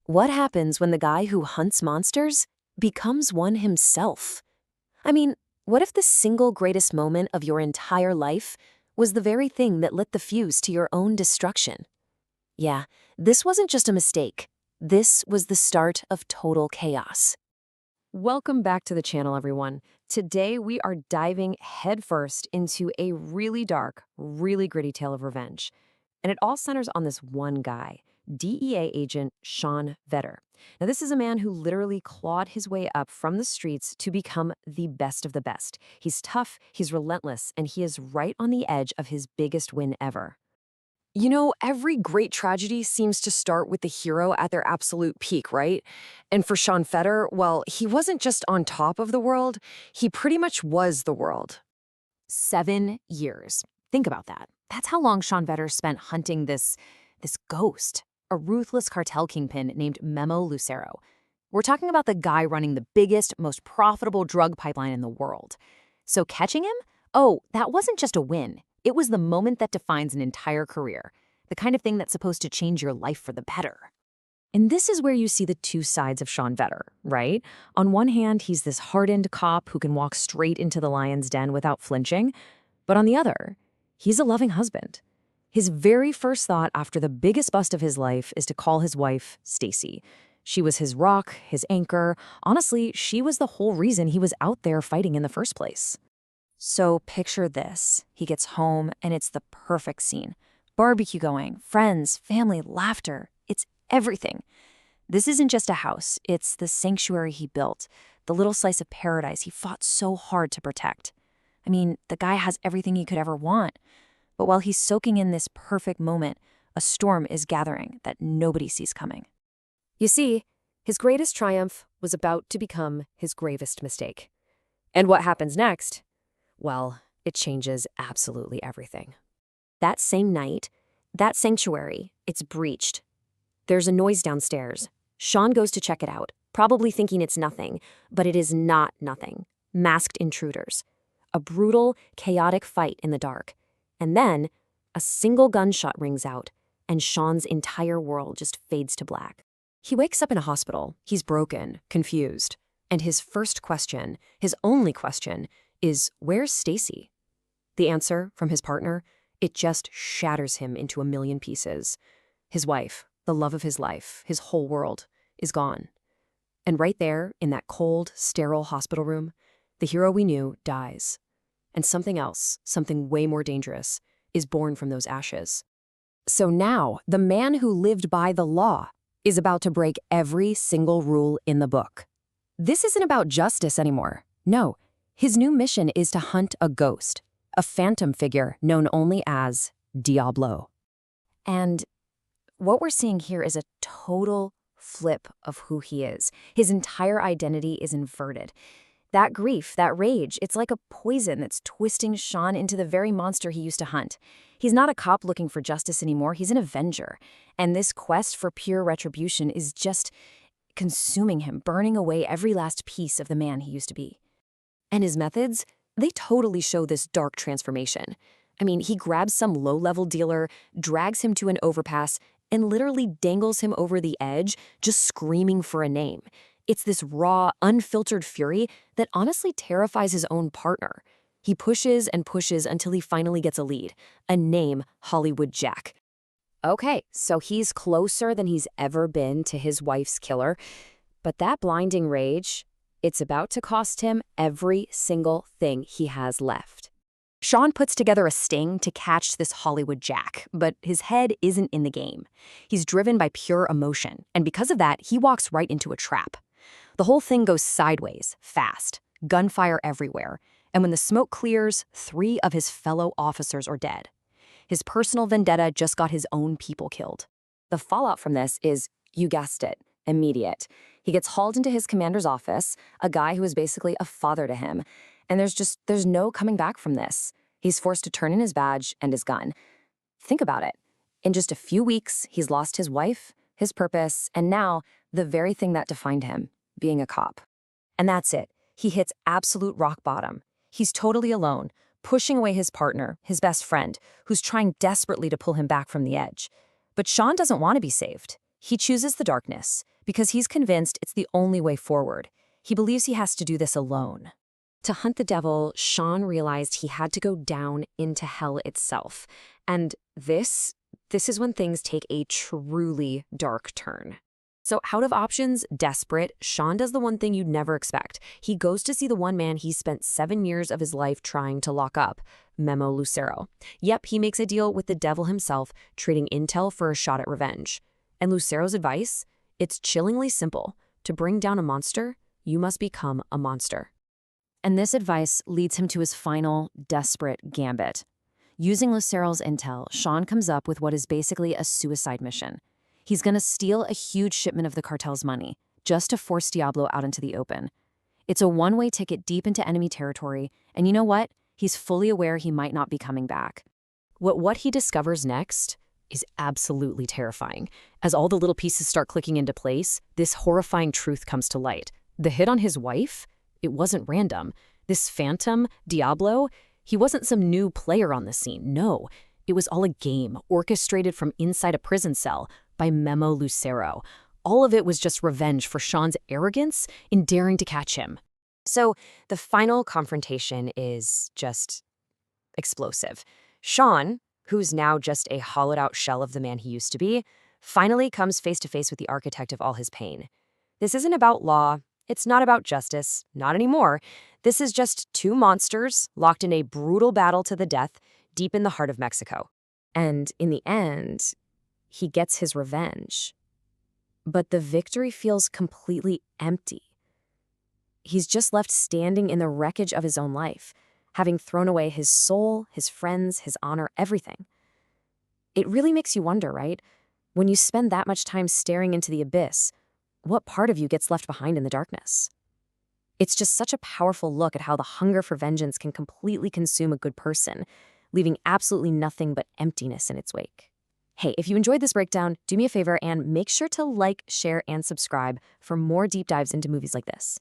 What happens when the guy who hunts monsters becomes one himself? I mean, what if the single greatest moment of your entire life was the very thing that lit the fuse to your own destruction? Yeah, this wasn't just a mistake. This was the start of total chaos. Welcome back to the channel, everyone. Today, we are diving headfirst into a really dark, really gritty tale of revenge. And it all centers on this one guy, DEA agent Sean Vetter. Now, this is a man who literally clawed his way up from the streets to become the best of the best. He's tough, he's relentless, and he is right on the edge of his biggest win ever. You know, every great tragedy seems to start with the hero at their absolute peak, right? And for Sean Fetter, well, he wasn't just on top of the world, he pretty much was the world. 7 years. Think about that. That's how long Sean Vetter spent hunting this ghost, a ruthless cartel kingpin named Memo Lucero. We're talking about the guy running the biggest, most profitable drug pipeline in the world. So catching him? Oh, that wasn't just a win. It was the moment that defines an entire career, the kind of thing that's supposed to change your life for the better. And this is where you see the two sides of Sean Vetter, right? On one hand, he's this hardened cop who can walk straight into the lion's den without flinching. But on the other, he's a loving husband. His very first thought after the biggest bust of his life is to call his wife Stacy. She was his rock, his anchor. Honestly, she was the whole reason he was out there fighting in the first place. So picture this. He gets home and it's the perfect scene. Barbecue going, friends, family, laughter. It's everything. This isn't just a house. It's the sanctuary he built, the little slice of paradise he fought so hard to protect. I mean, the guy has everything he could ever want. But while he's soaking in this perfect moment, a storm is gathering that nobody sees coming. You see, his greatest triumph was about to become his gravest mistake. And what happens next? Well, it changes absolutely everything. That same night, that sanctuary, it's breached. There's a noise downstairs. Sean goes to check it out, probably thinking it's nothing, but it is not nothing. Masked intruders. A brutal, chaotic fight in the dark. And then, a single gunshot rings out, and Sean's entire world just fades to black. He wakes up in a hospital. He's broken, confused. And his first question, his only question, is, where's Stacy? The answer from his partner, it just shatters him into a million pieces. His wife, the love of his life, his whole world, is gone. And right there, in that cold, sterile hospital room, the hero we knew dies. And something else, something way more dangerous, is born from those ashes. So now, the man who lived by the law is about to break every single rule in the book. This isn't about justice anymore. No. His new mission is to hunt a ghost, a phantom figure known only as Diablo. And what we're seeing here is a total flip of who he is. His entire identity is inverted. That grief, that rage, it's like a poison that's twisting Sean into the very monster he used to hunt. He's not a cop looking for justice anymore, he's an avenger. And this quest for pure retribution is just consuming him, burning away every last piece of the man he used to be. And his methods, they totally show this dark transformation. I mean, he grabs some low-level dealer, drags him to an overpass, and literally dangles him over the edge, just screaming for a name. It's this raw, unfiltered fury that honestly terrifies his own partner. He pushes and pushes until he finally gets a lead, a name, Hollywood Jack. Okay, so he's closer than he's ever been to his wife's killer, but that blinding rage, it's about to cost him every single thing he has left. Sean puts together a sting to catch this Hollywood Jack, but his head isn't in the game. He's driven by pure emotion, and because of that, he walks right into a trap. The whole thing goes sideways, fast, gunfire everywhere, and when the smoke clears, 3 of his fellow officers are dead. His personal vendetta just got his own people killed. The fallout from this is, you guessed it, immediate. He gets hauled into his commander's office, a guy who is basically a father to him, and there's no coming back from this. He's forced to turn in his badge and his gun. Think about it. In just a few weeks, he's lost his wife, his purpose, and now the very thing that defined him, being a cop. And that's it. He hits absolute rock bottom. He's totally alone, pushing away his partner, his best friend, who's trying desperately to pull him back from the edge. But Sean doesn't want to be saved. He chooses the darkness because he's convinced it's the only way forward. He believes he has to do this alone. To hunt the devil, Sean realized he had to go down into hell itself. And this is when things take a truly dark turn. So out of options, desperate, Sean does the one thing you'd never expect. He goes to see the one man he spent 7 years of his life trying to lock up, Memo Lucero. Yep, he makes a deal with the devil himself, trading intel for a shot at revenge. And Lucero's advice? It's chillingly simple. To bring down a monster, you must become a monster. And this advice leads him to his final, desperate gambit. Using Lucero's intel, Sean comes up with what is basically a suicide mission. He's going to steal a huge shipment of the cartel's money, just to force Diablo out into the open. It's a one-way ticket deep into enemy territory, and you know what? He's fully aware he might not be coming back. What he discovers next is absolutely terrifying. As all the little pieces start clicking into place, this horrifying truth comes to light. The hit on his wife? It wasn't random. This phantom, Diablo, he wasn't some new player on the scene. No, it was all a game, orchestrated from inside a prison cell by Memo Lucero. All of it was just revenge for Sean's arrogance in daring to catch him. So the final confrontation is just explosive. Sean, who's now just a hollowed-out shell of the man he used to be, finally comes face-to-face with the architect of all his pain. This isn't about law. It's not about justice. Not anymore. This is just two monsters locked in a brutal battle to the death deep in the heart of Mexico. And in the end, he gets his revenge. But the victory feels completely empty. He's just left standing in the wreckage of his own life, having thrown away his soul, his friends, his honor, everything. It really makes you wonder, right? When you spend that much time staring into the abyss, what part of you gets left behind in the darkness? It's just such a powerful look at how the hunger for vengeance can completely consume a good person, leaving absolutely nothing but emptiness in its wake. Hey, if you enjoyed this breakdown, do me a favor and make sure to like, share, and subscribe for more deep dives into movies like this.